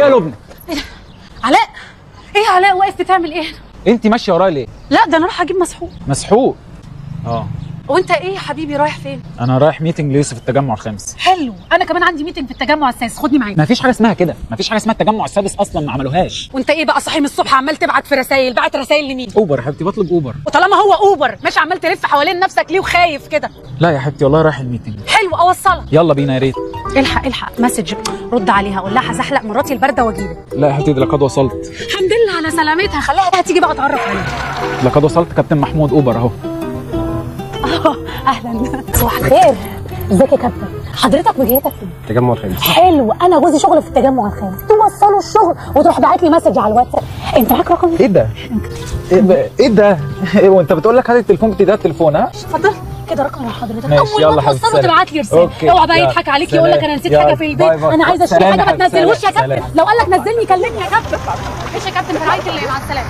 يا لبنى؟ ايه ده؟ علاء؟ ايه يا علاء واقف بتعمل ايه؟ انت ماشيه ورايا ليه؟ لا ده انا رايحه اجيب مسحوق. مسحوق؟ اه. وانت ايه يا حبيبي رايح فين؟ انا رايح ميتنج ليوسف التجمع الخامس. حلو، انا كمان عندي ميتنج في التجمع السادس، خدني معاك. مفيش حاجه اسمها كده، مفيش حاجه اسمها التجمع السادس اصلا، ما عملوهاش. وانت ايه بقى صاحي من الصبح عمال تبعت في رسايل، بعت رسايل لمين؟ اوبر يا حبيبتي، بطلب اوبر. وطالما هو اوبر ماشي عمال تلف حوالين نفسك ليه وخايف كده؟ لا يا حبيبتي والله رايح الميتنج. حلو اوصلك. يلا بينا يا ريت. الحق مسج، رد عليها قول لها هزحلق مراتي البارده واجيلك. لا يا حبيبتي ده لقد وصلت. الحمد لله على سلامتها، خليها تيجي بقى اتعرف عليها. لقد وصلت كابتن محمود اوبر اهو. اهلا صباح الخير. ازيك يا كابتن؟ حضرتك وجهتك فين؟ التجمع الخامس. حلو، انا جوزي شغل في التجمع الخامس، توصلوا الشغل وتروح باعت لي مسج على الواتساب. انت معاك رقم؟ ايه ده؟ ايه ده؟ وانت بتقول لك هات التليفون بتديها التليفون؟ ها؟ اتفضل كده رقم حضرتك. ماشي اول يلا ما حبيبتي توصله تبعت لي رساله. اوعى بقى يضحك عليك يقول لك انا نسيت حاجه في البيت. انا عايزه اشتري حاجه ما تنزلهوش يا كابتن. لو قال لك نزلني كلمني يا كابتن. ماشي يا كابتن في رعايه الله، مع السلامه.